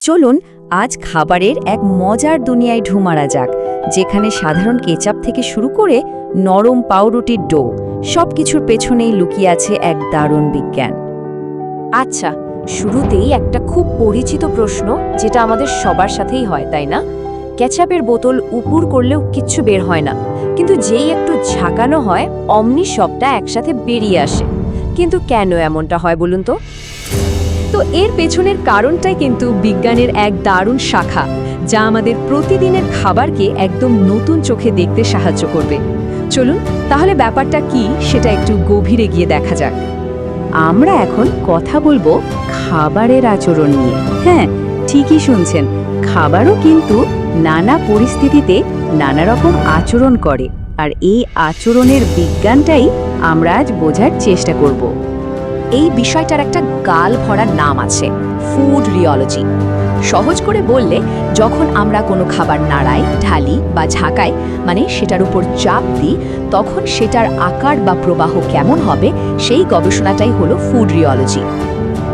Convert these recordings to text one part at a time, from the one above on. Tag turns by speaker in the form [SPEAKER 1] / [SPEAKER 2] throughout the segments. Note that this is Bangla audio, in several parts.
[SPEAKER 1] চলুন আজ খাবারের এক মজার দুনিয়ায় ঢু মারা যাক, যেখানে সাধারণ কেচাপ থেকে শুরু করে নরম পাউরুটির ডো সবকিছুর পেছনেই লুকিয়ে আছে এক দারুণ বিজ্ঞান।
[SPEAKER 2] আচ্ছা, শুরুতেই একটা খুব পরিচিত প্রশ্ন, যেটা আমাদের সবার সাথেই হয়, তাই না? কেচাপের বোতল উপুর করলেও কিচ্ছু বের হয় না, কিন্তু যেই একটু ঝাঁকানো হয় অমনি সবটা একসাথে বেরিয়ে আসে। কিন্তু কেন এমনটা হয় বলুন তো? এর পেছনের কারণটাই কিন্তু বিজ্ঞানের এক দারুণ শাখা, যা আমাদের প্রতিদিনের খাবারকে একদম নতুন চোখে দেখতে সাহায্য করবে। চলুন তাহলে ব্যাপারটা কি সেটা একটু গভীরে গিয়ে দেখা যাক।
[SPEAKER 1] আমরা এখন কথা বলবো খাবারের আচরণ নিয়ে। হ্যাঁ, ঠিকই শুনছেন, খাবারও কিন্তু নানা পরিস্থিতিতে নানা রকম আচরণ করে, আর এই আচরণের বিজ্ঞানটাই আমরা আজ বোঝার চেষ্টা করব।
[SPEAKER 2] এই বিষয়টার একটা গাল ভরা নাম আছে, ফুড রিওলজি। সহজ করে বললে, যখন আমরা কোনো খাবার নাড়াই, ঢালি বা ঝাঁকাই, মানে সেটার উপর চাপ দিই, তখন সেটার আকার বা প্রবাহ কেমন হবে, সেই গবেষণাটাই হলো ফুড রিওলজি।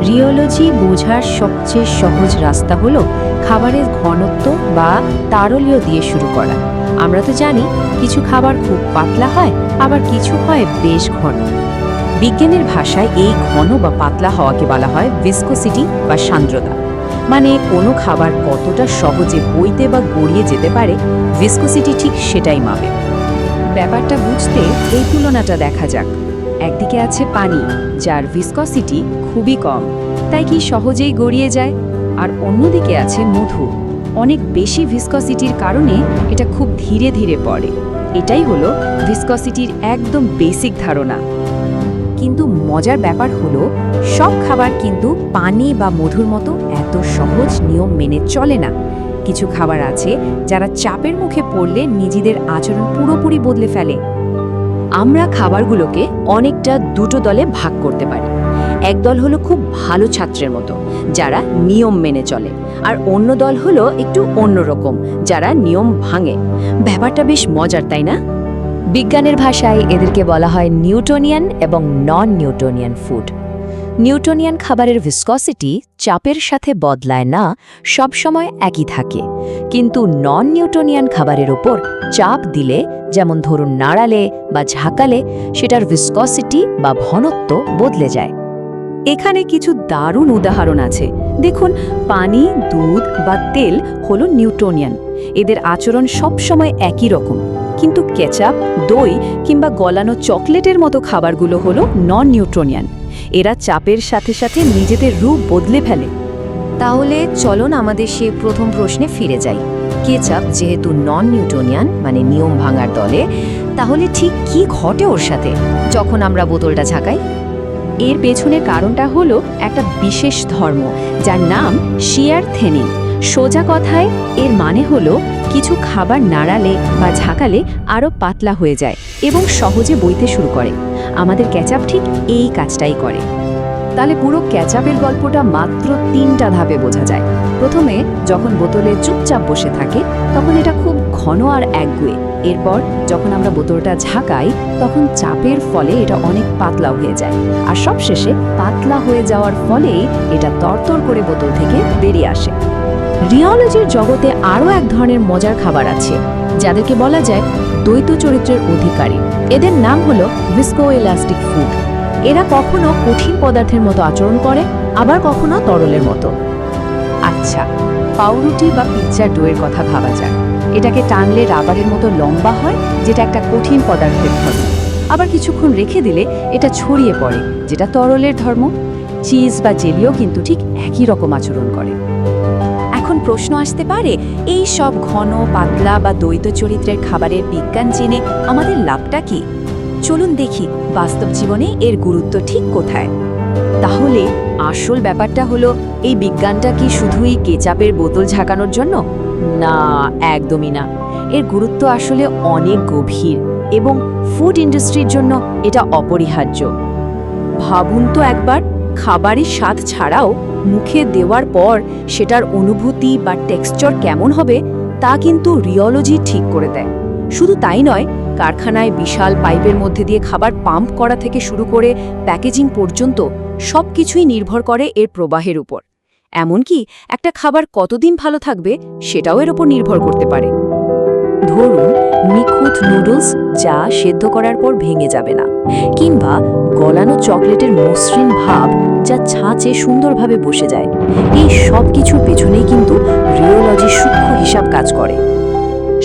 [SPEAKER 1] রিওলজি বোঝার সবচেয়ে সহজ রাস্তা হলো খাবারের ঘনত্ব বা তারল্য দিয়ে শুরু করা। আমরা তো জানি কিছু খাবার খুব পাতলা হয়, আবার কিছু হয় বেশ ঘন। বিজ্ঞানের ভাষায় এই ঘন বা পাতলা হওয়াকে বলা হয় ভিসকোসিটি বা সান্দ্রতা। মানে কোনো খাবার কতটা সহজে বইতে বা গড়িয়ে যেতে পারে, ভিসকোসিটি ঠিক সেটাই মাপে। ব্যাপারটা বুঝতে এই তুলনাটা দেখা যাক। একদিকে আছে পানি, যার ভিসকসিটি খুবই কম, তাই কি সহজেই গড়িয়ে যায়। আর অন্যদিকে আছে মধু, অনেক বেশি ভিসকসিটির কারণে এটা খুব ধীরে ধীরে পড়ে। এটাই হলো ভিসকসিটির একদম বেসিক ধারণা। কিন্তু মজার ব্যাপার হলো, সব খাবার কিন্তু পানি বা মধুর মতো এত সহজ নিয়ম মেনে চলে না। কিছু খাবার আছে যারা চাপের মুখে পড়লে নিজেদের আচরণ পুরোপুরি বদলে ফেলে। আমরা খাবারগুলোকে অনেকটা দুটো দলে ভাগ করতে পারি। এক দল হলো খুব ভালো ছাত্রের মতো, যারা নিয়ম মেনে চলে, আর অন্য দল হলো একটু অন্যরকম, যারা নিয়ম ভাঙে। ব্যাপারটা বেশ মজার, তাই না?
[SPEAKER 2] বিজ্ঞানের ভাষায় এদেরকে বলা হয় নিউটনিয়ান এবং নন নিউটনিয়ান ফুড। নিউটনিয়ান খাবারের ভিসকসিটি চাপের সাথে বদলায় না, সব সময় একই থাকে। কিন্তু নন নিউটনিয়ান খাবারের ওপর চাপ দিলে, যেমন ধরুন নাড়ালে বা ঝাঁকালে, সেটার ভিসকসিটি বা ঘনত্ব বদলে যায়।
[SPEAKER 1] এখানে কিছু দারুণ উদাহরণ আছে। দেখুন, পানি, দুধ বা তেল হলো নিউটনিয়ান, এদের আচরণ সবসময় একই রকম। কিন্তু কেচাপ, দই কিংবা গলানো চকলেটের মতো খাবারগুলো হলো নন নিউটনিয়ান, এরা চাপের সাথে সাথে নিজেদের রূপ বদলে ফেলে।
[SPEAKER 2] তাহলে চলুন আমাদের সেই প্রথম প্রশ্নে ফিরে যাই। কেচাপ যেহেতু নন নিউটনিয়ান, মানে নিয়ম ভাঙার দলে, তাহলে ঠিক কি ঘটে ওর সাথে যখন আমরা বোতলটা ঝাঁকাই?
[SPEAKER 1] এর পেছনের কারণটা হলো একটা বিশেষ ধর্ম, যার নাম শিয়ার থেনিং। সোজা কথায় এর মানে হলো কিছু খাবার নাড়ালে বা ঝাঁকালে আরও পাতলা হয়ে যায় এবং সহজে বইতে শুরু করে। আমাদের কেচাপ ঠিক এই কাজটাই করে। তাহলে পুরো কেচাপের গল্পটা মাত্র 3টা ধাপে বোঝা যায়। প্রথমে যখন বোতলে চুপচাপ বসে থাকে, তখন এটা খুব ঘন আর একগুঁয়ে। এরপর যখন আমরা বোতলটা ঝাঁকাই, তখন চাপের ফলে এটা অনেক পাতলা হয়ে যায়, আর সবশেষে পাতলা হয়ে যাওয়ার ফলেই এটা তরতর করে বোতল থেকে বেরিয়ে আসে। রিওলজির জগতে আরও এক ধরনের মজার খাবার আছে, যাদেরকে বলা যায় দ্বৈত চরিত্রের অধিকারী। এদের নাম হলো ভিসকোইলাস্টিক ফুড। এরা কখনো কঠিন পদার্থের মতো আচরণ করে, আবার কখনো তরলের মতো। আচ্ছা, পাউরুটি বা পিৎজার ডোয়ের কথা ভাবা যাক। এটাকে টানলে রাবারের মতো লম্বা হয়, যেটা একটা কঠিন পদার্থের ধর্ম। আবার কিছুক্ষণ রেখে দিলে এটা ছড়িয়ে পড়ে, যেটা তরলের ধর্ম। চিজ বা জেলিও কিন্তু ঠিক একই রকম আচরণ করে। এখন প্রশ্ন আসতে পারে, এই সব ঘন, পাতলা বা দ্বৈত চরিত্রের খাবারের বিজ্ঞান জেনে আমাদের লাভটা কি? চলুন দেখি বাস্তব জীবনে এর গুরুত্ব ঠিক কোথায়। তাহলে আসল ব্যাপারটা হলো, এই বিজ্ঞানটা কি শুধুই কেচাপের বোতল ঝাঁকানোর জন্য? না, একদমই না। এর গুরুত্ব আসলে অনেক গভীর, এবং ফুড ইন্ডাস্ট্রির জন্য এটা অপরিহার্য। ভাবুন তো একবার, খাবারের স্বাদ ছাড়াও মুখে দেওয়ার পর সেটার অনুভূতি বা টেক্সচার কেমন হবে, তা কিন্তু রিওলজি ঠিক করে দেয়। শুধু তাই নয়, কারখানায় বিশাল পাইপের মধ্যে দিয়ে খাবার পাম্প করা থেকে শুরু করে প্যাকেজিং পর্যন্ত সবকিছুই নির্ভর করে এর প্রবাহের উপর।
[SPEAKER 2] এমনকি একটা খাবার কতদিন ভালো থাকবে সেটাও এর ওপর নির্ভর করতে পারে। ধরুন নিখুঁত নুডলস যা সেদ্ধ করার পর ভেঙে যাবে না, কিংবা গলানো চকলেটের মসৃণ ভাব যা ছাঁচে সুন্দরভাবে বসে যায়। এই সব কিছুর পেছনেই কিন্তু রিওলজির সূক্ষ্ম হিসাব কাজ করে।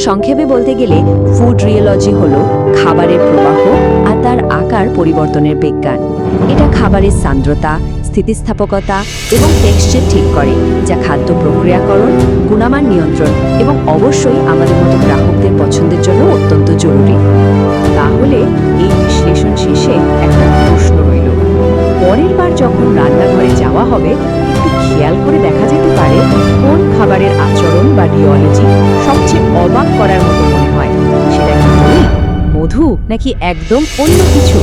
[SPEAKER 1] সংক্ষেপে বলতে গেলে ফুড রিওলজি হলো খাবারের প্রবাহ আর তার আকার পরিবর্তনের বিজ্ঞান। এটা খাবারের সান্দ্রতা, স্থিতিস্থাপকতা এবং টেক্সচার ঠিক করে, যা খাদ্য প্রক্রিয়াকরণ, গুণমান নিয়ন্ত্রণ এবং অবশ্যই আমাদের মতো গ্রাহকদের পছন্দের জন্য অত্যন্ত জরুরি। তাহলে এই বিশ্লেষণ শেষে একটা প্রশ্ন রইল, পরের বার যখন রান্নাঘরে যাওয়া হবে একটু খেয়াল করে দেখা যেতে পারে কোন খাবারের আচরণ বা রিওলজি সবচেয়ে অবাক করার মতো মনে হয়। সেটা কি দই, মধু নাকি একদম অন্য কিছু?